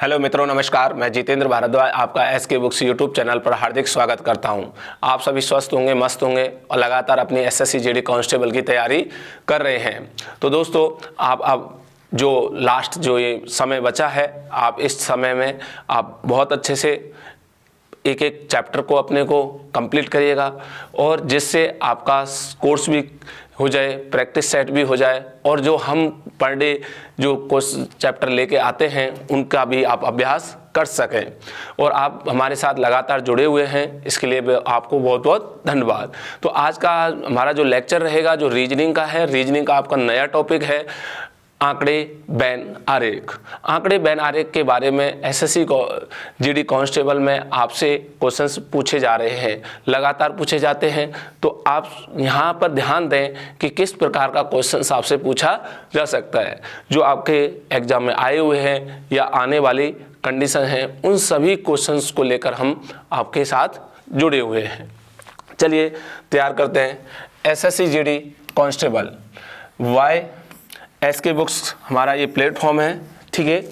Hello मित्रों, नमस्कार। मैं जितेंद्र भारद्वाज आपका एसके बुक्स यूट्यूब चैनल पर हार्दिक स्वागत करता हूं। आप सभी स्वस्थ होंगे, मस्त होंगे और लगातार अपनी एसएससी जीडी कांस्टेबल की तैयारी कर रहे हैं। तो दोस्तों, आप अब जो लास्ट जो ये समय बचा है, आप इस समय में आप बहुत अच्छे से एक एक चैप्टर को अपने को कंप्लीट करिएगा और जिससे आपका कोर्स भी हो जाए, प्रैक्टिस सेट भी हो जाए और जो हम पर डे जो कोर्स चैप्टर लेके आते हैं उनका भी आप अभ्यास कर सकें। और आप हमारे साथ लगातार जुड़े हुए हैं, इसके लिए आपको बहुत बहुत धन्यवाद। तो आज का हमारा जो लेक्चर रहेगा, जो रीजनिंग का है, रीजनिंग का आपका नया टॉपिक है आंकड़े बैन आरेख। आंकड़े बैन आरेख के बारे में एसएससी जीडी कांस्टेबल में आपसे क्वेश्चंस पूछे जा रहे हैं, लगातार पूछे जाते हैं। तो आप यहाँ पर ध्यान दें कि किस प्रकार का क्वेश्चंस आपसे पूछा जा सकता है। जो आपके एग्जाम में आए हुए हैं या आने वाली कंडीशन है, उन सभी क्वेश्चंस को लेकर हम आपके साथ जुड़े हुए हैं। चलिए तैयार करते हैं SSC GD constable Y SK books हमारा ये प्लेटफॉर्म है, ठीक है।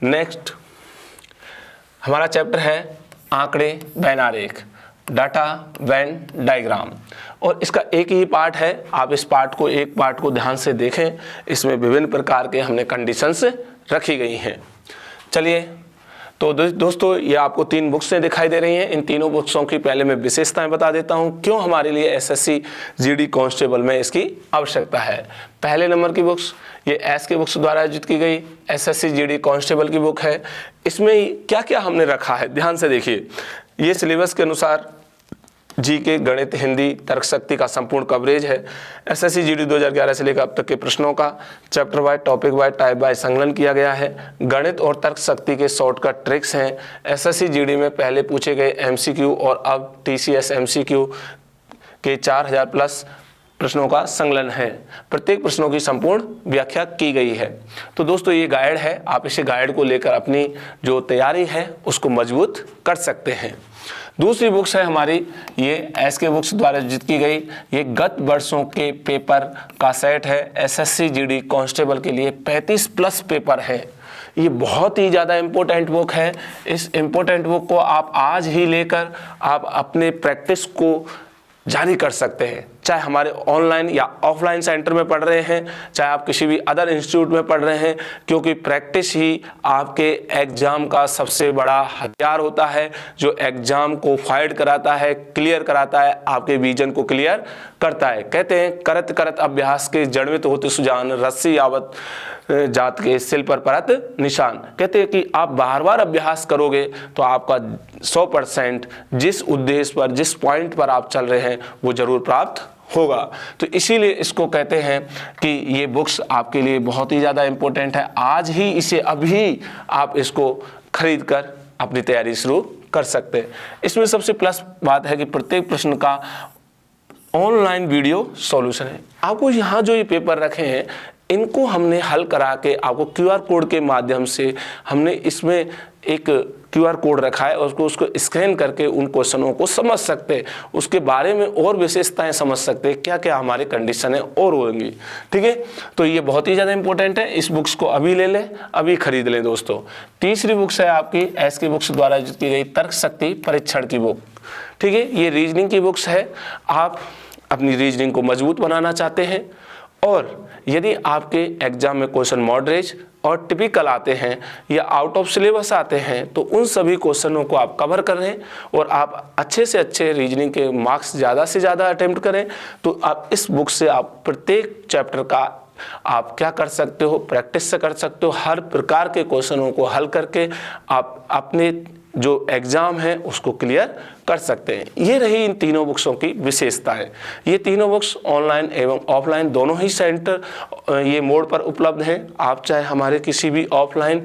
नेक्स्ट हमारा चैप्टर है आंकड़े बैन आरेख, डाटा वेन डायग्राम। और इसका एक ही पार्ट है, आप इस पार्ट को ध्यान से देखें। इसमें विभिन्न प्रकार के हमने कंडीशंस रखी गई हैं। चलिए, तो दोस्तों ये आपको 3 बुक्सें दिखाई दे रही हैं। इन तीनों बुक्सों की पहले मैं विशेषताएं बता देता हूं, क्यों हमारे लिए एसएससी जीडी कांस्टेबल में इसकी आवश्यकता है। पहले नंबर की बुक्स ये एसके बुक्स द्वारा आयोजित की गई एसएससी जीडी कांस्टेबल की बुक है। इसमें क्या क्या हमने रखा है, ध्यान से देखिए। ये सिलेबस के अनुसार जीके, गणित, हिंदी, तर्क शक्ति का संपूर्ण कवरेज है। एसएससी जीडी 2011 से लेकर अब तक के प्रश्नों का chapter wise, topic wise, type wise संकलन किया गया है। गणित और तर्क शक्ति के शॉर्टकट ट्रिक्स हैं। एसएससी जीडी में पहले पूछे गए एमसीक्यू और अब टीसीएस एमसीक्यू के 4000 प्लस प्रश्नों का संकलन है। प्रत्येक प्रश्नों की संपूर्ण व्याख्या की गई है। तो दोस्तों ये गाइड है, आप इसे गाइड को लेकर अपनी जो तैयारी है उसको मजबूत कर सकते हैं। दूसरी बुक्स है हमारी ये एसके बुक्स द्वारा आयोजित की गई, ये गत वर्षों के पेपर का सेट है। एसएससी जीडी कांस्टेबल के लिए 35 प्लस पेपर है। ये बहुत ही ज़्यादा इम्पोर्टेंट बुक है। इस इम्पोर्टेंट बुक को आप आज ही लेकर आप अपने प्रैक्टिस को जारी कर सकते हैं। चाहे हमारे ऑनलाइन या ऑफलाइन सेंटर में पढ़ रहे हैं, चाहे आप किसी भी अदर इंस्टीट्यूट में पढ़ रहे हैं, क्योंकि प्रैक्टिस ही आपके एग्जाम का सबसे बड़ा हथियार होता है, जो एग्जाम को फाइट कराता है, क्लियर कराता है, आपके विजन को क्लियर करता है। कहते हैं करत करत अभ्यास के जड़वित होते सुजान, रस्सी आवत जात के सिल पर परत निशान। कहते हैं कि आप बार बार अभ्यास करोगे तो आपका 100% जिस उद्देश्य पर, जिस पॉइंट पर आप चल रहे हैं वो जरूर प्राप्त होगा। तो इसीलिए इसको कहते हैं कि ये बुक्स आपके लिए बहुत ही ज़्यादा इम्पोर्टेंट है। आज ही इसे, अभी आप इसको खरीद कर अपनी तैयारी शुरू कर सकते हैं। इसमें सबसे प्लस बात है कि प्रत्येक प्रश्न का ऑनलाइन वीडियो सॉल्यूशन है। आपको यहाँ जो ये पेपर रखे हैं इनको हमने हल करा के आपको क्यूआर कोड के माध्यम से हमने इसमें एक क्यूआर कोड रखा है और उसको स्कैन करके उन क्वेश्चनों को समझ सकते हैं, उसके बारे में और विशेषताएं समझ सकते हैं, क्या क्या हमारे कंडीशन है और होंगी, ठीक है। तो ये बहुत ही ज़्यादा इंपॉर्टेंट है। इस बुक्स को अभी ले लें, अभी खरीद लें दोस्तों। तीसरी बुक्स है आपकी एसके बुक्स द्वारा की गई तर्क शक्ति परीक्षण की बुक, ठीक है। ये रीजनिंग की बुक्स है। आप अपनी रीजनिंग को मजबूत बनाना चाहते हैं और यदि आपके एग्जाम में क्वेश्चन मॉडरेट और टिपिकल आते हैं या आउट ऑफ सिलेबस आते हैं तो उन सभी क्वेश्चनों को आप कवर कर रहे हैं और आप अच्छे से अच्छे रीजनिंग के मार्क्स ज़्यादा से ज़्यादा अटेम्प्ट करें, तो आप इस बुक से आप प्रत्येक चैप्टर का आप क्या कर सकते हो, प्रैक्टिस से कर सकते हो। हर प्रकार के क्वेश्चनों को हल करके आप अपने जो एग्ज़ाम है उसको क्लियर कर सकते हैं। ये रही इन तीनों बुक्सों की विशेषताएं। ये तीनों बुक्स ऑनलाइन एवं ऑफलाइन दोनों ही सेंटर ये मोड पर उपलब्ध हैं। आप चाहे हमारे किसी भी ऑफलाइन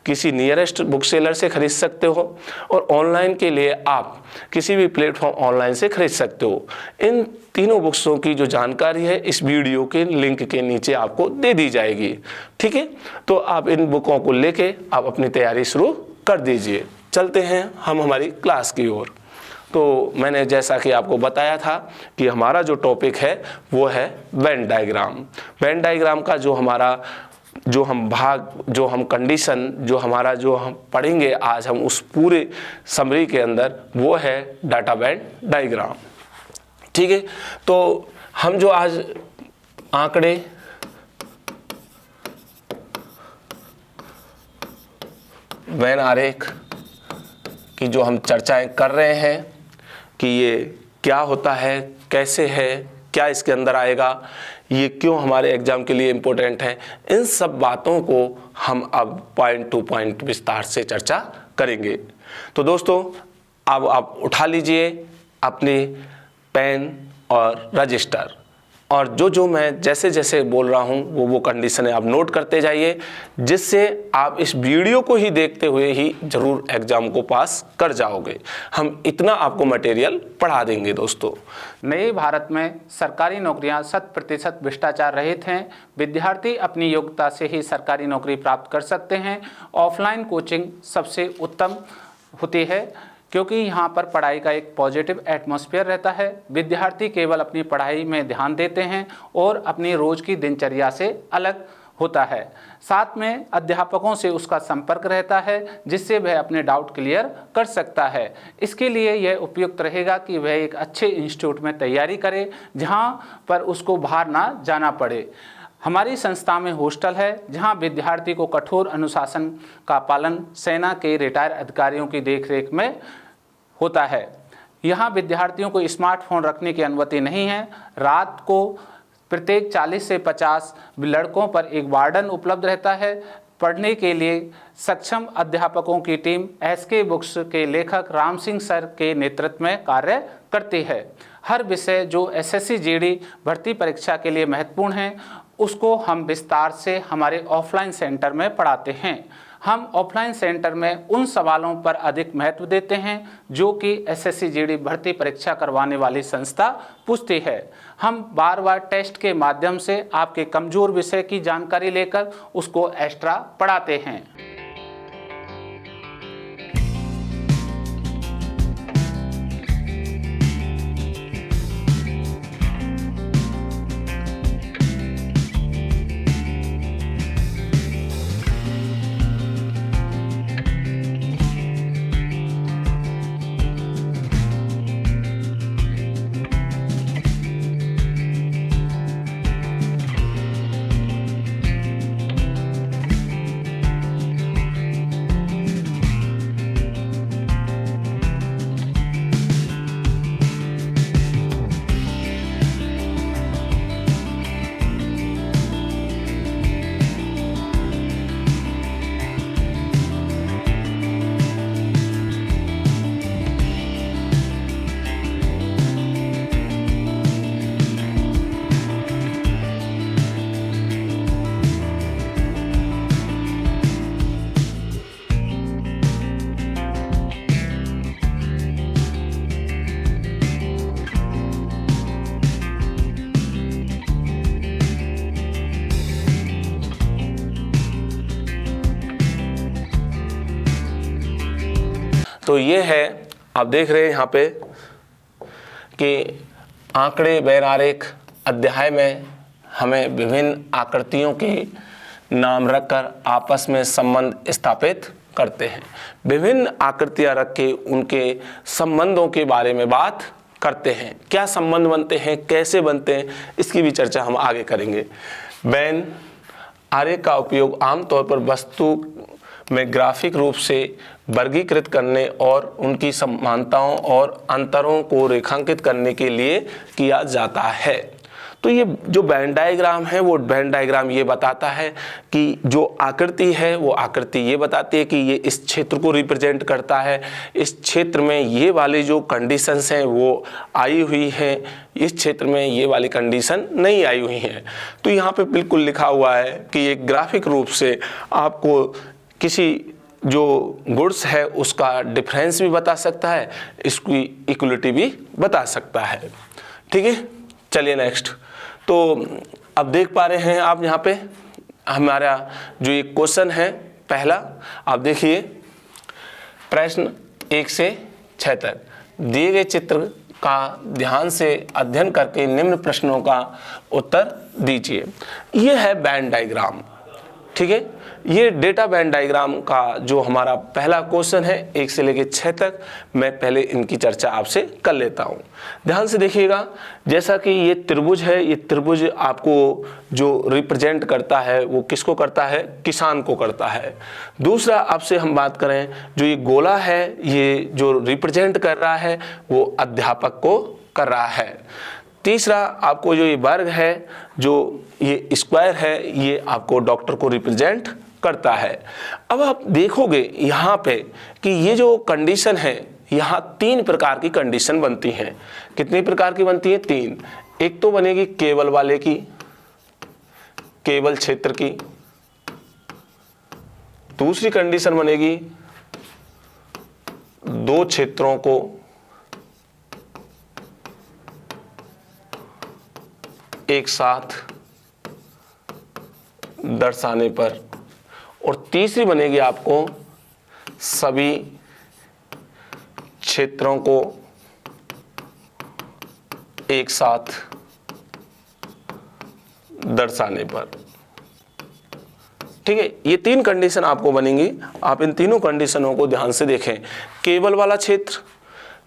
किसी नियरेस्ट बुक सेलर से खरीद सकते हो और ऑनलाइन के लिए आप किसी भी प्लेटफॉर्म ऑनलाइन से खरीद सकते हो। इन तीनों बुक्सों की जो जानकारी है इस वीडियो के लिंक के नीचे आपको दे दी जाएगी, ठीक है। तो आप इन बुकों को लेके आप अपनी तैयारी शुरू कर दीजिए। चलते हैं हम हमारी क्लास की ओर। तो मैंने जैसा कि आपको बताया था कि हमारा जो टॉपिक है वो है वेन डायग्राम। वेन डायग्राम का जो हमारा जो हम भाग, जो हम कंडीशन, जो हमारा जो हम पढ़ेंगे आज हम उस पूरे समरी के अंदर, वो है डाटा बैंड डायग्राम। ठीक है, तो हम जो आज आंकड़े वेन आरेख की जो हम चर्चाएं कर रहे हैं कि ये क्या होता है, कैसे है, क्या इसके अंदर आएगा, ये क्यों हमारे एग्जाम के लिए इम्पोर्टेंट है, इन सब बातों को हम अब पॉइंट टू पॉइंट विस्तार से चर्चा करेंगे। तो दोस्तों अब आप उठा लीजिए अपने पेन और रजिस्टर, और जो मैं जैसे जैसे बोल रहा हूँ वो कंडीशनें आप नोट करते जाइए, जिससे आप इस वीडियो को ही देखते हुए ही ज़रूर एग्ज़ाम को पास कर जाओगे। हम इतना आपको मटेरियल पढ़ा देंगे दोस्तों। नए भारत में सरकारी नौकरियां 100% भ्रष्टाचार रहित हैं। विद्यार्थी अपनी योग्यता से ही सरकारी नौकरी प्राप्त कर सकते हैं। ऑफलाइन कोचिंग सबसे उत्तम होती है, क्योंकि यहाँ पर पढ़ाई का एक पॉजिटिव एटमॉस्फेयर रहता है। विद्यार्थी केवल अपनी पढ़ाई में ध्यान देते हैं और अपनी रोज की दिनचर्या से अलग होता है। साथ में अध्यापकों से उसका संपर्क रहता है, जिससे वह अपने डाउट क्लियर कर सकता है। इसके लिए यह उपयुक्त रहेगा कि वह एक अच्छे इंस्टीट्यूट में तैयारी करे, जहाँ पर उसको बाहर ना जाना पड़े। हमारी संस्था में हॉस्टल है, जहां विद्यार्थी को कठोर अनुशासन का पालन सेना के रिटायर अधिकारियों की देखरेख में होता है। यहां विद्यार्थियों को स्मार्टफोन रखने की अनुमति नहीं है। रात को प्रत्येक 40 से 50 लड़कों पर एक वार्डन उपलब्ध रहता है। पढ़ने के लिए सक्षम अध्यापकों की टीम एसके बुक्स के लेखक राम सिंह सर के नेतृत्व में कार्य करती है। हर विषय जो एसएससी जीडी भर्ती परीक्षा के लिए महत्वपूर्ण है, उसको हम विस्तार से हमारे ऑफलाइन सेंटर में पढ़ाते हैं। हम ऑफलाइन सेंटर में उन सवालों पर अधिक महत्व देते हैं जो कि एसएससी जीडी भर्ती परीक्षा करवाने वाली संस्था पूछती है। हम बार बार टेस्ट के माध्यम से आपके कमजोर विषय की जानकारी लेकर उसको एक्स्ट्रा पढ़ाते हैं। तो ये है, आप देख रहे हैं यहाँ पे कि आंकड़े वेन आरेख अध्याय में हमें विभिन्न आकृतियों के नाम रखकर आपस में संबंध स्थापित करते हैं। विभिन्न आकृतियाँ रख के उनके संबंधों के बारे में बात करते हैं। क्या संबंध बनते हैं, कैसे बनते हैं, इसकी भी चर्चा हम आगे करेंगे। वेन आरेख का उपयोग आमतौर पर वस्तु में ग्राफिक रूप से वर्गीकृत करने और उनकी समानताओं और अंतरों को रेखांकित करने के लिए किया जाता है। तो ये जो वेन डायग्राम है, वो वेन डायग्राम ये बताता है कि जो आकृति है वो आकृति ये बताती है कि ये इस क्षेत्र को रिप्रेजेंट करता है। इस क्षेत्र में ये वाली जो कंडीशंस हैं वो आई हुई हैं, इस क्षेत्र में ये वाली कंडीशन नहीं आई हुई हैं। तो यहाँ पे बिल्कुल लिखा हुआ है कि ये ग्राफिक रूप से आपको किसी जो गुड्स है उसका डिफरेंस भी बता सकता है, इसकी इक्वलिटी भी बता सकता है। ठीक है, चलिए नेक्स्ट। तो अब देख पा रहे हैं आप यहाँ पे हमारा जो ये क्वेश्चन है पहला, आप देखिए प्रश्न 1 से 6 तक दिए गए चित्र का ध्यान से अध्ययन करके निम्न प्रश्नों का उत्तर दीजिए। ये है वेन डायग्राम। ठीक है। ये डेटा बैंड डायग्राम का जो हमारा पहला क्वेश्चन है 1 से लेकर 6 तक, मैं पहले इनकी चर्चा आपसे कर लेता हूँ। ध्यान से देखिएगा, जैसा कि ये त्रिभुज है, ये त्रिभुज आपको जो रिप्रेजेंट करता है वो किसको करता है, किसान को करता है। दूसरा आपसे हम बात करें, जो ये गोला है ये जो रिप्रेजेंट कर रहा है वो अध्यापक को कर रहा है। तीसरा आपको जो ये वर्ग है, जो ये स्क्वायर है, ये आपको डॉक्टर को रिप्रेजेंट करता है। अब आप देखोगे यहाँ पे कि ये जो कंडीशन है, यहाँ 3 प्रकार की कंडीशन बनती हैं। कितनी प्रकार की बनती है? 3। एक तो बनेगी केवल वाले की, केवल क्षेत्र की। दूसरी कंडीशन बनेगी 2 क्षेत्रों को एक साथ दर्शाने पर, और तीसरी बनेगी आपको सभी क्षेत्रों को एक साथ दर्शाने पर। ठीक है, ये 3 कंडीशन आपको बनेंगी। आप इन तीनों कंडीशनों को ध्यान से देखें। केवल वाला क्षेत्र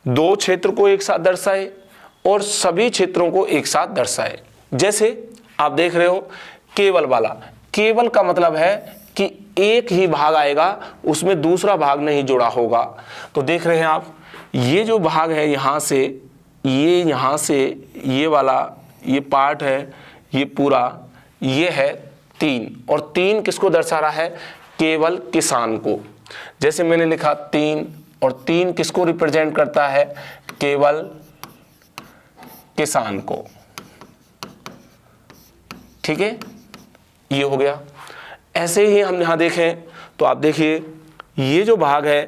2 क्षेत्र को एक साथ दर्शाए और सभी क्षेत्रों को एक साथ दर्शाए। जैसे आप देख रहे हो केवल वाला, केवल का मतलब है कि एक ही भाग आएगा, उसमें दूसरा भाग नहीं जुड़ा होगा। तो देख रहे हैं आप, ये जो भाग है यहाँ से ये वाला ये पार्ट है, ये पूरा ये है 3, और 3 किसको दर्शा रहा है? केवल किसान को। जैसे मैंने लिखा 3, और 3 किसको रिप्रेजेंट करता है? केवल किसान को। ठीक है, ये हो गया। ऐसे ही हम यहां देखें तो आप देखिए ये जो भाग है,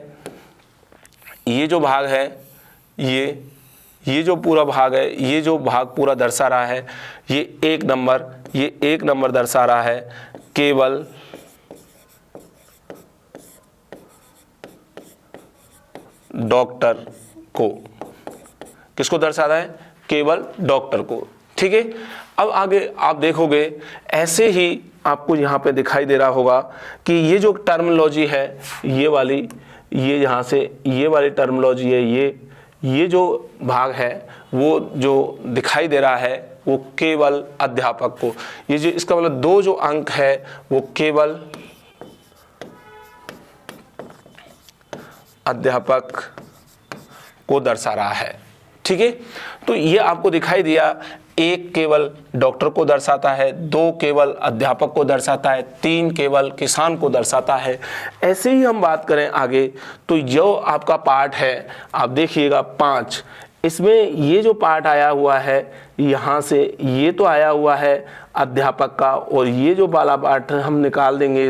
ये जो पूरा भाग है, ये जो भाग पूरा दर्शा रहा है, ये 1 नंबर दर्शा रहा है केवल डॉक्टर को। किसको दर्शा रहा है? केवल डॉक्टर को। ठीक है, अब आगे आप देखोगे ऐसे ही आपको यहाँ पे दिखाई दे रहा होगा कि ये जो टर्मिनोलॉजी है, ये वाली, ये यहाँ से ये वाली टर्मिनोलॉजी है, ये जो भाग है वो जो दिखाई दे रहा है वो केवल अध्यापक को, ये जो इसका मतलब 2 जो अंक है वो केवल अध्यापक को दर्शा रहा है। ठीक है, तो ये आपको दिखाई दिया, 1 केवल डॉक्टर को दर्शाता है, 2 केवल अध्यापक को दर्शाता है, 3 केवल किसान को दर्शाता है। ऐसे ही हम बात करें आगे तो जो आपका पार्ट है आप देखिएगा 5, इसमें ये जो पार्ट आया हुआ है यहाँ से ये तो आया हुआ है अध्यापक का, और ये जो वाला पार्ट हम निकाल देंगे,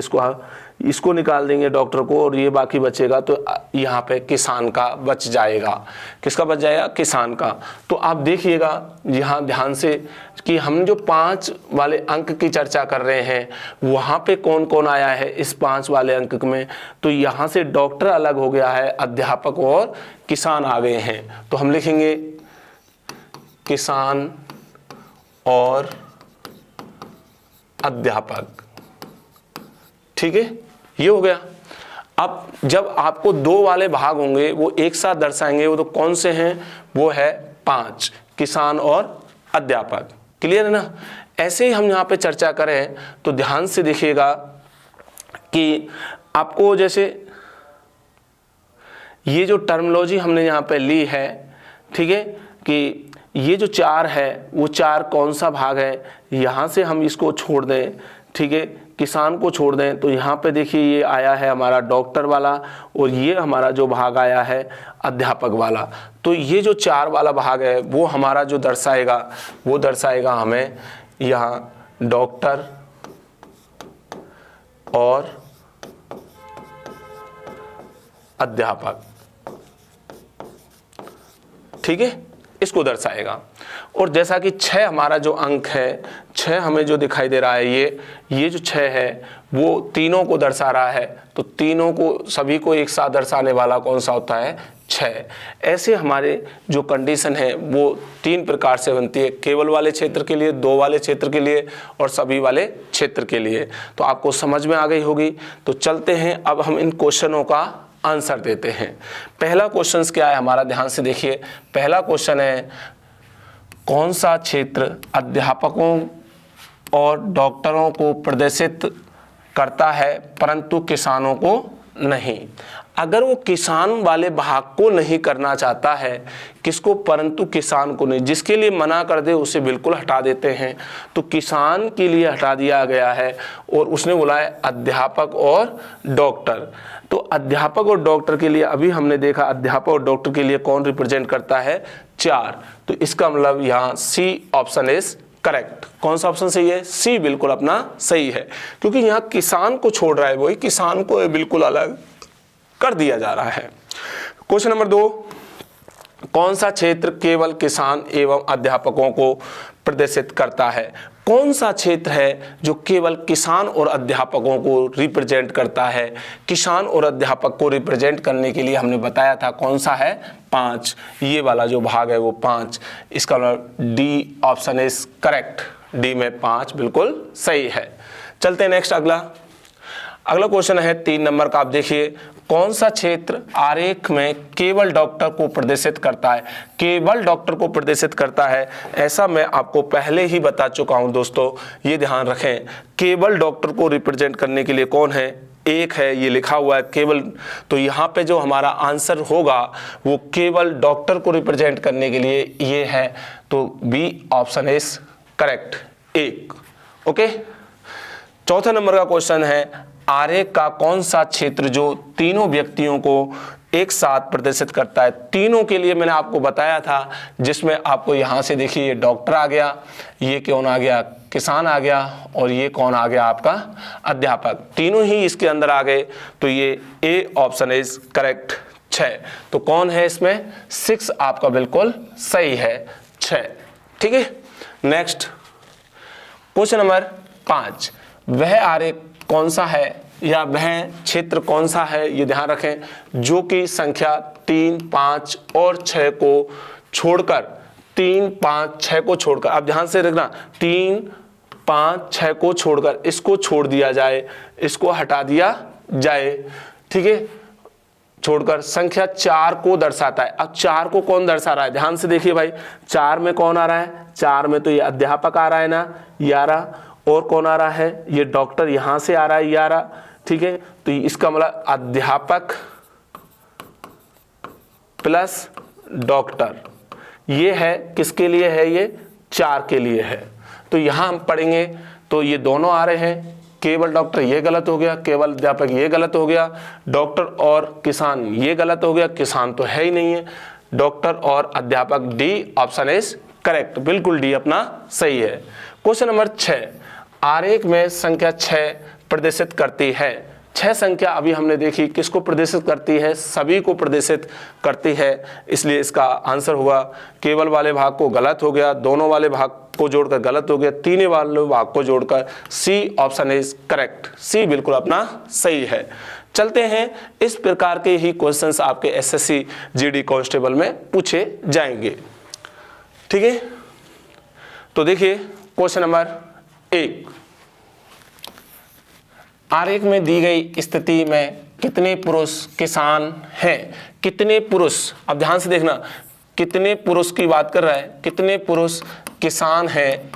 इसको निकाल देंगे डॉक्टर को, और ये बाकी बचेगा तो यहाँ पे किसान का बच जाएगा। किसका बच जाएगा? किसान का। तो आप देखिएगा यहाँ ध्यान से कि हम जो 5 वाले अंक की चर्चा कर रहे हैं वहाँ पे कौन कौन आया है इस 5 वाले अंक में, तो यहाँ से डॉक्टर अलग हो गया है, अध्यापक और किसान आ गए हैं। तो हम लिखेंगे किसान और अध्यापक। ठीक है, ये हो गया। अब जब आपको 2 वाले भाग होंगे वो एक साथ दर्शाएंगे, वो तो कौन से हैं? वो है 5, किसान और अध्यापक। क्लियर है ना? ऐसे ही हम यहाँ पे चर्चा करें तो ध्यान से देखिएगा कि आपको जैसे ये जो टर्मिनोलॉजी हमने यहाँ पे ली है, ठीक है, कि ये जो 4 है वो 4 कौन सा भाग है, यहाँ से हम इसको छोड़ दें, ठीक है, किसान को छोड़ दें, तो यहाँ पे देखिए ये आया है हमारा डॉक्टर वाला, और ये हमारा जो भाग आया है अध्यापक वाला। तो ये जो 4 वाला भाग है वो हमारा जो दर्शाएगा हमें यहाँ डॉक्टर और अध्यापक। ठीक है, इसको दर्शाएगा। और जैसा कि 6 हमारा जो अंक है, 6 हमें जो दिखाई दे रहा है, ये जो 6 है वो तीनों को दर्शा रहा है, तो तीनों को सभी को एक साथ दर्शाने वाला कौन सा होता है? 6। ऐसे हमारे जो कंडीशन है वो 3 प्रकार से बनती है, केवल वाले क्षेत्र के लिए, 2 वाले क्षेत्र के लिए और सभी वाले क्षेत्र के लिए। तो आपको समझ में आ गई होगी। तो चलते हैं, अब हम इन क्वेश्चनों का आंसर देते हैं। पहला क्वेश्चन क्या है हमारा, ध्यान से देखिए। पहला क्वेश्चन है, कौन सा क्षेत्र अध्यापकों और डॉक्टरों को प्रदर्शित करता है परंतु किसानों को नहीं? अगर वो किसान वाले भाग को नहीं करना चाहता है, किसको? परंतु किसान को नहीं, जिसके लिए मना कर दे उसे बिल्कुल हटा देते हैं। तो किसान के लिए हटा दिया गया है और उसने बोला है अध्यापक और डॉक्टर। तो अध्यापक और डॉक्टर के लिए अभी हमने देखा, अध्यापक और डॉक्टर के लिए कौन रिप्रेजेंट करता है? 4। तो इसका मतलब यहाँ सी ऑप्शन इज करेक्ट। कौन सा ऑप्शन सही है? सी बिल्कुल अपना सही है, क्योंकि यहाँ किसान को छोड़ रहा है, वही किसान को बिल्कुल अलग कर दिया जा रहा है। क्वेश्चन नंबर 2, कौन सा क्षेत्र केवल किसान एवं अध्यापकों को प्रदर्शित करता है? कौन सा क्षेत्र है जो केवल किसान और अध्यापकों को रिप्रेजेंट करता है? किसान और अध्यापक को रिप्रेजेंट करने के लिए हमने बताया था कौन सा है? 5। ये वाला जो भाग है वो 5। इसका मतलब D option is correct. D में 5 बिल्कुल सही है। चलते हैं नेक्स्ट, अगला क्वेश्चन है 3 नंबर का। आप देखिए, कौन सा क्षेत्र आरेख में केवल डॉक्टर को प्रदर्शित करता है? केवल डॉक्टर को प्रदर्शित करता है, ऐसा मैं आपको पहले ही बता चुका हूं दोस्तों, ये ध्यान रखें। केवल डॉक्टर को रिप्रेजेंट करने के लिए कौन है? 1 है, ये लिखा हुआ है केवल। तो यहाँ पे जो हमारा आंसर होगा वो केवल डॉक्टर को रिप्रेजेंट करने के लिए ये है। तो B option is correct, 1। Okay. चौथा नंबर का क्वेश्चन है, आरेख का कौन सा क्षेत्र जो तीनों व्यक्तियों को एक साथ प्रदर्शित करता है? तीनों के लिए मैंने आपको बताया था, जिसमें आपको यहाँ से देखिए ये डॉक्टर आ गया, ये कौन आ गया? किसान आ गया, और ये कौन आ गया? आपका अध्यापक। तीनों ही इसके अंदर आ गए, तो ये ए ऑप्शन इज करेक्ट, 6। तो कौन है इसमें? 6 आपका बिल्कुल सही है, 6। ठीक है। नेक्स्ट क्वेश्चन नंबर 5, वह आरेख कौन सा है या वह क्षेत्र कौन सा है, ये ध्यान रखें, जो कि संख्या 3, 5 और 6 को छोड़कर, 3, 5, 6 को छोड़कर, आप ध्यान से रखना, 3, 5, 6 को छोड़कर इसको छोड़ दिया जाए, इसको हटा दिया जाए। ठीक है। छोड़कर संख्या 4 को दर्शाता है। अब 4 को कौन दर्शा रहा है? ध्यान से देखिए भाई, 4 में कौन आ रहा है? 4 में तो ये अध्यापक आ रहा है ना, ये आ रहा, और कौन आ रहा है? ये डॉक्टर यहां से आ रहा है, ये आ रहा। ठीक है। तो इसका मतलब अध्यापक प्लस डॉक्टर, ये है किसके लिए है? ये 4 के लिए है। तो यहां हम पढ़ेंगे तो ये दोनों आ रहे हैं, केवल डॉक्टर ये गलत हो गया, केवल अध्यापक ये गलत हो गया, डॉक्टर और किसान ये गलत हो गया, किसान तो है ही नहीं है, डॉक्टर और अध्यापक। डी ऑप्शन इज करेक्ट, बिल्कुल डी अपना सही है। क्वेश्चन नंबर 6, आरेख में संख्या 6 प्रदर्शित करती है। 6 संख्या अभी हमने देखी, किसको प्रदर्शित करती है? सभी को प्रदर्शित करती है, इसलिए इसका आंसर हुआ केवल वाले भाग को गलत हो गया, दोनों वाले भाग को जोड़कर गलत हो गया, तीनों वाले भाग को जोड़कर। सी ऑप्शन इज करेक्ट, सी बिल्कुल अपना सही है। चलते हैं, इस प्रकार के ही क्वेश्चंस आपके एसएससी जीडी कांस्टेबल में पूछे जाएंगे। ठीक है। तो देखिए क्वेश्चन नंबर 1, आरेख में दी गई स्थिति में कितने पुरुष किसान हैं? कितने पुरुष, अब ध्यान से देखना, कितने पुरुष की बात कर रहा है, कितने पुरुष किसान हैं?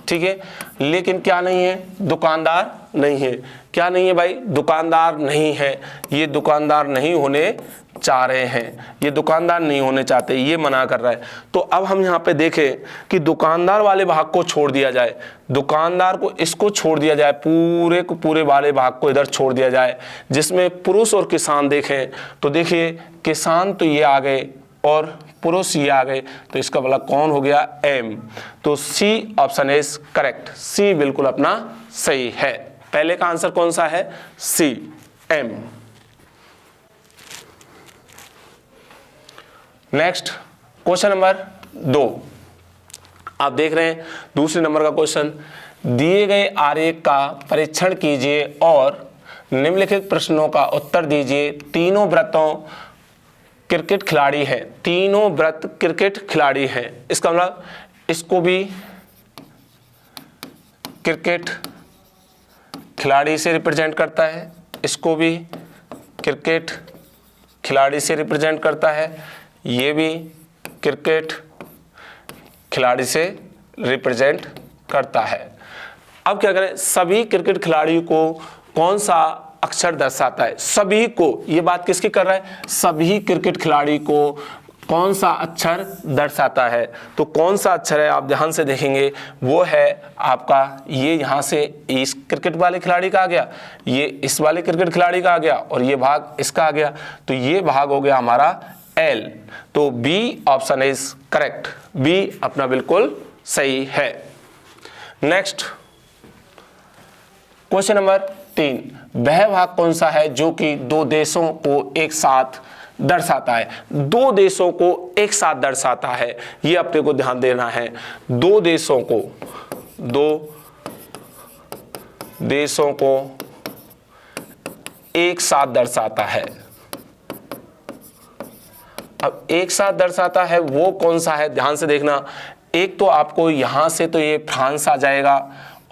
ठीक है। लेकिन क्या नहीं है? दुकानदार नहीं है। क्या नहीं है भाई? दुकानदार नहीं है। ये दुकानदार नहीं होने चाह रहे हैं, ये दुकानदार नहीं होने चाहते, ये मना कर रहा है। तो अब हम यहाँ पे देखें कि दुकानदार वाले भाग को छोड़ दिया जाए, दुकानदार को इसको छोड़ दिया जाए, पूरे को पूरे वाले भाग को इधर छोड़ दिया जाए, जिसमें पुरुष और किसान देखें तो देखिए किसान तो ये आ गए और पुरुष ये आ गए, तो इसका मतलब कौन हो गया? एम। तो सी ऑप्शन इज करेक्ट, सी बिल्कुल अपना सही है। पहले का आंसर कौन सा है? सी, एम। Next question number 2। आप देख रहे हैं दूसरे नंबर का क्वेश्चन, दिए गए आरेख का परीक्षण कीजिए और निम्नलिखित प्रश्नों का उत्तर दीजिए। तीनों व्रतों क्रिकेट खिलाड़ी हैं, तीनों व्रत क्रिकेट खिलाड़ी हैं। इसका मतलब इसको भी क्रिकेट खिलाड़ी से रिप्रेजेंट करता है, इसको भी क्रिकेट खिलाड़ी से रिप्रेजेंट करता है, ये भी क्रिकेट खिलाड़ी से रिप्रेजेंट करता है। अब क्या करें, सभी क्रिकेट खिलाड़ियों को कौन सा अक्षर दर्शाता है? सभी को, ये बात किसकी कर रहा है? सभी क्रिकेट खिलाड़ी को कौन सा अक्षर दर्शाता है? तो कौन सा अक्षर है आप ध्यान से देखेंगे, वो है आपका ये, यहाँ से इस क्रिकेट वाले खिलाड़ी का आ गया, ये इस वाले क्रिकेट खिलाड़ी का आ गया और ये भाग इसका आ गया, तो ये भाग हो गया हमारा L। तो B option is correct, B अपना बिल्कुल सही है। नेक्स्ट क्वेश्चन नंबर 3, वह भाग कौन सा है जो कि दो देशों को एक साथ दर्शाता है? दो देशों को एक साथ दर्शाता है, ये अपने को ध्यान देना है। दो देशों को एक साथ दर्शाता है। अब एक साथ दर्शाता है वो कौन सा है, ध्यान से देखना। एक तो आपको यहां से तो ये फ्रांस आ जाएगा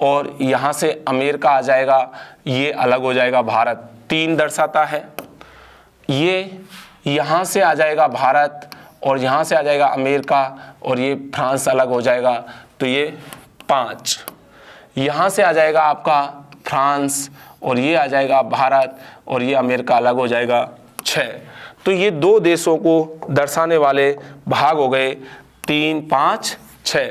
और यहां से अमेरिका आ जाएगा, ये अलग हो जाएगा भारत। 3 दर्शाता है, ये यहां से आ जाएगा भारत और यहां से आ जाएगा अमेरिका और ये फ्रांस अलग हो जाएगा, तो ये 5। यहां से आ जाएगा आपका फ्रांस और ये आ जाएगा भारत और ये अमेरिका अलग हो जाएगा, 6। तो ये दो देशों को दर्शाने वाले भाग हो गए 3, 5, 6।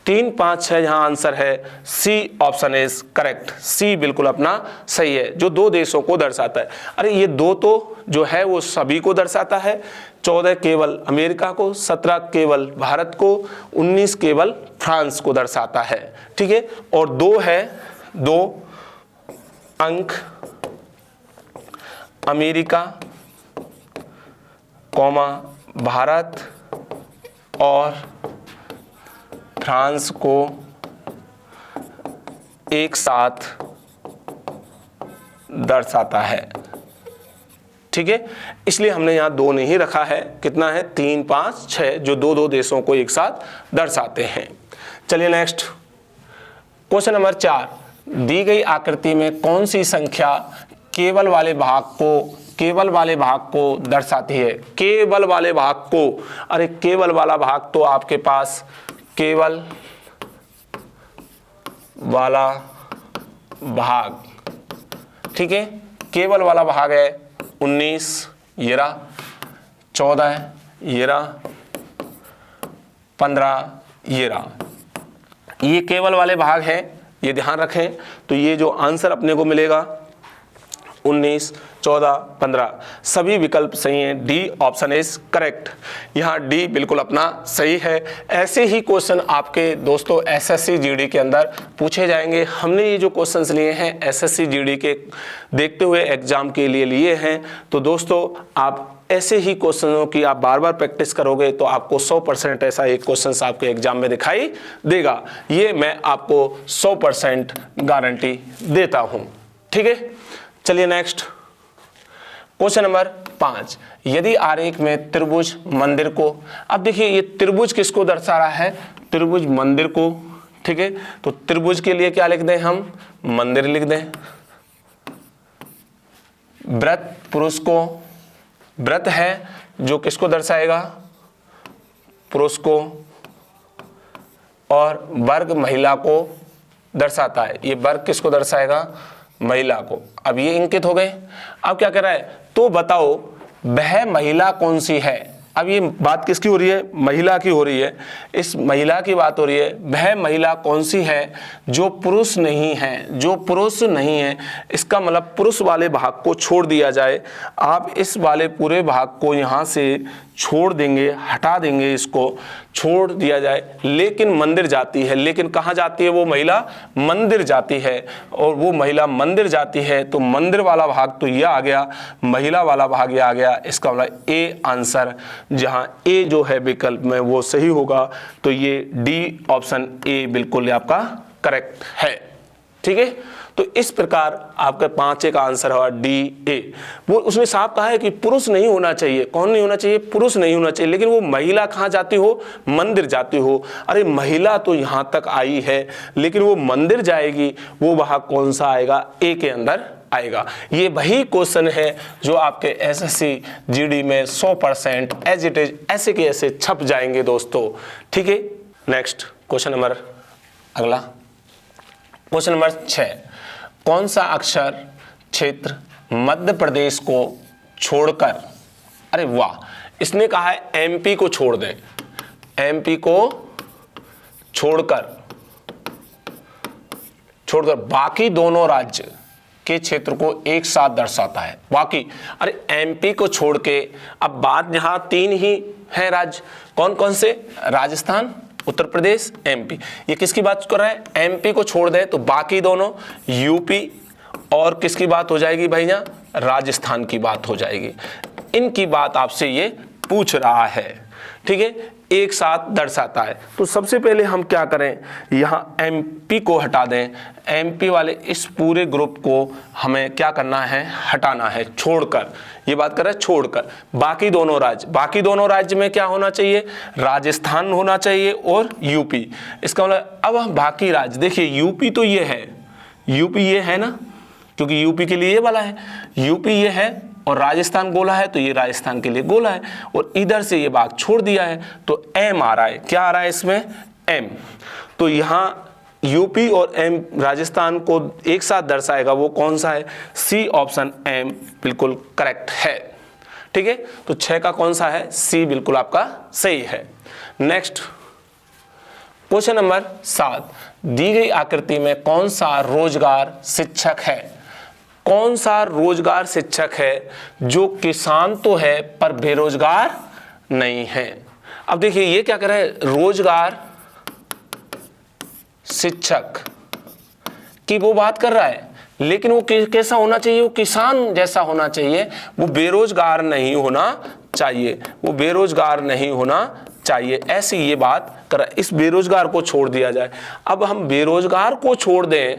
3, 5, 6 यहाँ आंसर है, सी ऑप्शन इज करेक्ट, सी बिल्कुल अपना सही है, जो दो देशों को दर्शाता है। अरे ये 2 तो जो है वो सभी को दर्शाता है, 14 केवल अमेरिका को, 17 केवल भारत को, 19 केवल फ्रांस को दर्शाता है, ठीक है। और 2 है, 2 अंक अमेरिका कौमा भारत और फ्रांस को एक साथ दर्शाता है, ठीक है। इसलिए हमने यहाँ 2 नहीं रखा है, कितना है 3, 5, 6, जो दो देशों को एक साथ दर्शाते हैं। चलिए नेक्स्ट क्वेश्चन नंबर 4, दी गई आकृति में कौन सी संख्या केवल वाले भाग को दर्शाती है? केवल वाले भाग को, अरे केवल वाला भाग तो आपके पास केवल वाला भाग, ठीक है, केवल वाला भाग है 19, ये रहा, 14 ये रहा, 15 ये रहा, ये केवल वाले भाग हैं, ये ध्यान रखें। तो ये जो आंसर अपने को मिलेगा 19, 14, 15 सभी विकल्प सही हैं, डी ऑप्शन इज करेक्ट। यहाँ डी बिल्कुल अपना सही है। ऐसे ही क्वेश्चन आपके दोस्तों एसएससी जीडी के अंदर पूछे जाएंगे। हमने ये जो क्वेश्चंस लिए हैं एसएससी जीडी के देखते हुए एग्जाम के लिए लिए हैं। तो दोस्तों आप ऐसे ही क्वेश्चनों की आप बार बार प्रैक्टिस करोगे तो आपको 100% ऐसा एक क्वेश्चन आपके एग्जाम में दिखाई देगा। ये मैं आपको 100% गारंटी देता हूँ, ठीक है। चलिए नेक्स्ट क्वेश्चन नंबर 5, यदि आरेख में त्रिभुज मंदिर को, अब देखिए ये त्रिभुज किसको दर्शा रहा है? त्रिभुज मंदिर को, ठीक है। तो त्रिभुज के लिए क्या लिख दें हम? मंदिर लिख दें। व्रत पुरुष को, व्रत है जो किसको दर्शाएगा? पुरुष को, और वर्ग महिला को दर्शाता है। ये वर्ग किसको दर्शाएगा? महिला को। अब ये इंकित हो गए। अब क्या कर रहा है? तो बताओ वह महिला कौन सी है? अब ये बात किसकी हो रही है? महिला की हो रही है। इस महिला की बात हो रही है। वह महिला कौन सी है जो पुरुष नहीं है? जो पुरुष नहीं है, इसका मतलब पुरुष वाले भाग को छोड़ दिया जाए। आप इस वाले पूरे भाग को यहाँ से छोड़ देंगे, हटा देंगे, इसको छोड़ दिया जाए, लेकिन मंदिर जाती है। लेकिन कहाँ जाती है वो महिला? मंदिर जाती है। और वो महिला मंदिर जाती है तो मंदिर वाला भाग तो ये आ गया, महिला वाला भाग ये आ गया। इसका मतलब ए आंसर, जहाँ ए जो है विकल्प में वो सही होगा, तो ये डी ऑप्शन ए बिल्कुल ये आपका करेक्ट है। ठीक है, तो इस प्रकार आपका 5 का आंसर हुआ डी ए। वो उसमें साफ कहा है कि पुरुष नहीं होना चाहिए। कौन नहीं होना चाहिए? पुरुष नहीं होना चाहिए। लेकिन वो महिला कहाँ जाती हो? मंदिर जाती हो। अरे महिला तो यहाँ तक आई है, लेकिन वो मंदिर जाएगी, वो वहाँ कौन सा आएगा? ए के अंदर आएगा। ये वही क्वेश्चन है जो आपके एसएससी जीडी में 100% एज इट इज ऐसे के ऐसे छप जाएंगे दोस्तों। ठीक है, नेक्स्ट क्वेश्चन नंबर, अगला क्वेश्चन नंबर 6, कौन सा अक्षर क्षेत्र मध्य प्रदेश को छोड़कर, अरे वाह, इसने कहा है एमपी को छोड़ दें, एमपी को छोड़कर बाकी दोनों राज्य के क्षेत्र को एक साथ दर्शाता है। बाकी, अरे एमपी को छोड़ के, अब बात यहां 3 ही है राज्य, कौन कौन से? राजस्थान, उत्तर प्रदेश, एमपी। ये किसकी बात कर रहा है? एमपी को छोड़ दे तो बाकी दोनों यूपी, और किसकी बात हो जाएगी भैया? राजस्थान की बात हो जाएगी। इनकी बात आपसे ये पूछ रहा है। ठीक है, एक साथ दर्शाता है। तो सबसे पहले हम क्या करें, यहाँ एमपी को हटा दें। एमपी वाले इस पूरे ग्रुप को हमें क्या करना है? हटाना है, छोड़कर। ये बात कर रहा है छोड़कर बाकी दोनों राज्य। बाकी दोनों राज्य में क्या होना चाहिए? राजस्थान होना चाहिए और यूपी। इसका मतलब अब हम बाकी राज्य, देखिए यूपी तो ये है, यूपी ये है ना, क्योंकि यूपी के लिए ये वाला है, यूपी ये है, और राजस्थान गोला है तो ये राजस्थान के लिए गोला है, और इधर से ये भाग छोड़ दिया है तो एम आ रहा है। क्या आ रहा है इसमें? एम। तो यहाँ यूपी और एम राजस्थान को एक साथ दर्शाएगा, वो कौन सा है? सी ऑप्शन एम बिल्कुल करेक्ट है। ठीक है, तो 6 का कौन सा है? सी बिल्कुल आपका सही है। नेक्स्ट क्वेश्चन नंबर 7, दी गई आकृति में कौन सा रोजगार शिक्षक है? कौन सा रोजगार शिक्षक है जो किसान तो है पर बेरोजगार नहीं है? अब देखिए ये क्या कर रहा है? रोजगार शिक्षक की वो बात कर रहा है, लेकिन वो कैसा होना चाहिए? वो किसान जैसा होना चाहिए, वो बेरोजगार नहीं होना चाहिए, वो बेरोजगार नहीं होना चाहिए, ऐसी ये बात कर रहा है। इस बेरोजगार को छोड़ दिया जाए। अब हम बेरोजगार को छोड़ दें,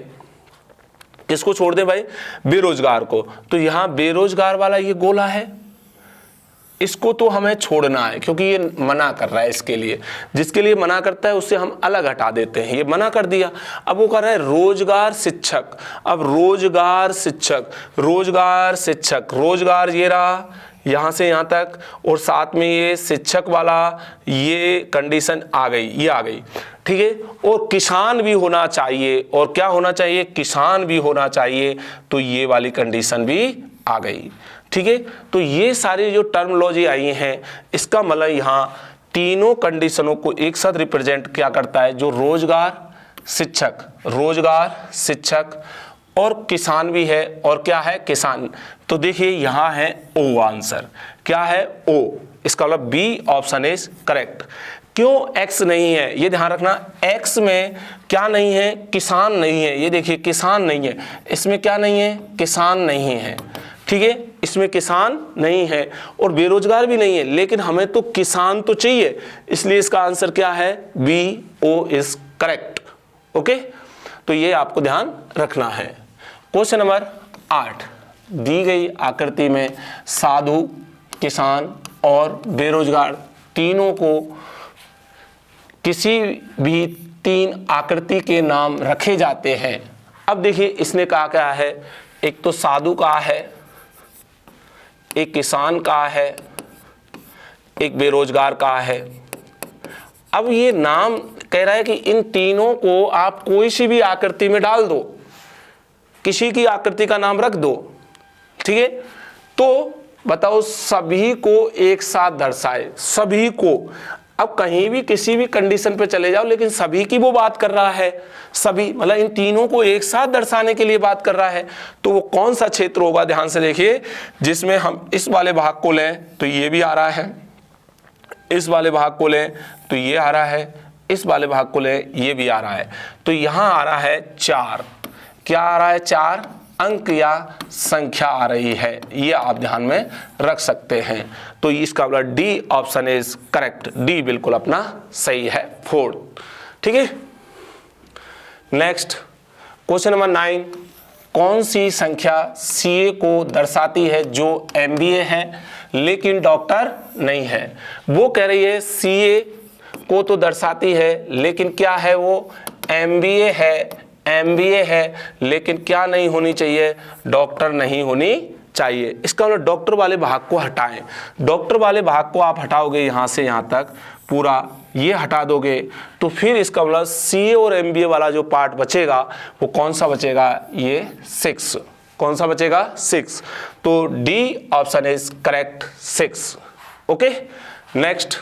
किसको छोड़ दें भाई? बेरोजगार को। तो यहां बेरोजगार वाला ये गोला है, इसको तो हमें छोड़ना है क्योंकि ये मना कर रहा है। इसके लिए जिसके लिए मना करता है उससे हम अलग हटा देते हैं। ये मना कर दिया, अब वो कर रहा है रोजगार शिक्षक। अब रोजगार शिक्षक, रोजगार शिक्षक, रोजगार ये रहा यहाँ से यहाँ तक, और साथ में ये शिक्षक वाला ये कंडीशन आ गई, ये आ गई। ठीक है, और किसान भी होना चाहिए, और क्या होना चाहिए? किसान भी होना चाहिए, तो ये वाली कंडीशन भी आ गई। ठीक है, तो ये सारी जो टर्मोलॉजी आई हैं, इसका मतलब यहाँ तीनों कंडीशनों को एक साथ रिप्रेजेंट क्या करता है? जो रोजगार शिक्षक, रोजगार शिक्षक और किसान भी है, और क्या है? किसान। तो देखिए यहाँ है ओ आंसर, क्या है? ओ। इसका मतलब बी ऑप्शन इज करेक्ट। क्यों एक्स नहीं है? ये ध्यान रखना, एक्स में क्या नहीं है? किसान नहीं है। ये देखिए किसान नहीं है, इसमें क्या नहीं है? किसान नहीं है। ठीक है, इसमें किसान नहीं है और बेरोजगार भी नहीं है, लेकिन हमें तो किसान तो चाहिए, इसलिए इसका आंसर क्या है? B O is correct. Okay, तो ये आपको ध्यान रखना है। क्वेश्चन नंबर 8, दी गई आकृति में साधु, किसान और बेरोजगार तीनों को किसी भी 3 आकृति के नाम रखे जाते हैं। अब देखिए इसने कहा क्या है? एक तो साधु का है, एक किसान का है, एक बेरोजगार का है। अब ये नाम कह रहा है कि इन तीनों को आप कोई सी भी आकृति में डाल दो, किसी की आकृति का नाम रख दो। ठीक है, तो बताओ सभी को एक साथ दर्शाए, सभी को। अब कहीं भी किसी भी कंडीशन पे चले जाओ, लेकिन सभी की वो बात कर रहा है, सभी मतलब इन तीनों को एक साथ दर्शाने के लिए बात कर रहा है। तो वो कौन सा क्षेत्र होगा? ध्यान से देखिए, जिसमें हम इस वाले भाग को लें तो ये भी आ रहा है, इस वाले भाग को लें तो ये आ रहा है, इस वाले भाग को लें ये भी आ रहा है, तो यहाँ आ रहा है 4। क्या आ रहा है? 4 अंक या संख्या आ रही है, ये आप ध्यान में रख सकते हैं। तो इसका मतलब D option is correct, D बिल्कुल अपना सही है, 4। ठीक है। नेक्स्ट क्वेश्चन नंबर 9, कौन सी संख्या सीए को दर्शाती है जो एमबीए है लेकिन डॉक्टर नहीं है? वो कह रही है सीए को तो दर्शाती है लेकिन क्या है वो? एमबीए है लेकिन क्या नहीं होनी चाहिए? डॉक्टर नहीं होनी चाहिए। इसका मतलब डॉक्टर वाले भाग को हटाएं। डॉक्टर वाले भाग को आप हटाओगे यहाँ से यहाँ तक पूरा ये हटा दोगे तो फिर इसका मतलब सीए और एमबीए वाला जो पार्ट बचेगा वो कौन सा बचेगा? ये 6। कौन सा बचेगा? 6। तो D option is correct, 6। Okay. Next,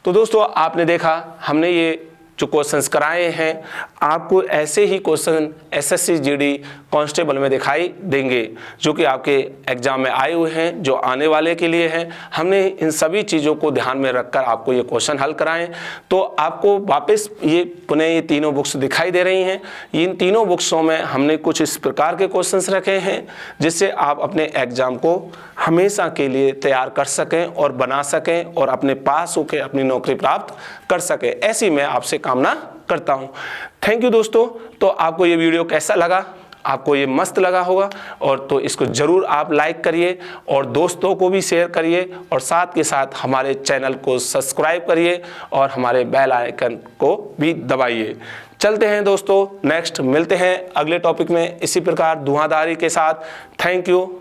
तो दोस्तों आपने देखा हमने ये जो क्वेश्चंस कराए हैं आपको ऐसे ही क्वेश्चन एसएससी जीडी कांस्टेबल में दिखाई देंगे जो कि आपके एग्जाम में आए हुए हैं, जो आने वाले के लिए हैं। हमने इन सभी चीज़ों को ध्यान में रखकर आपको ये क्वेश्चन हल कराएं। तो आपको वापस ये पुनः ये तीनों बुक्स दिखाई दे रही हैं। इन तीनों बुक्सों में हमने कुछ इस प्रकार के क्वेश्चंस रखे हैं जिससे आप अपने एग्जाम को हमेशा के लिए तैयार कर सकें और बना सकें और अपने पास होकर अपनी नौकरी प्राप्त कर सकें। ऐसी मैं आपसे कामना करता हूं। थैंक यू दोस्तों। तो आपको ये वीडियो कैसा लगा? आपको ये मस्त लगा होगा और तो इसको ज़रूर आप लाइक करिए और दोस्तों को भी शेयर करिए और साथ के साथ हमारे चैनल को सब्सक्राइब करिए और हमारे बेल आइकन को भी दबाइए। चलते हैं दोस्तों, नेक्स्ट मिलते हैं अगले टॉपिक में इसी प्रकार धुआंधारी के साथ। Thank you.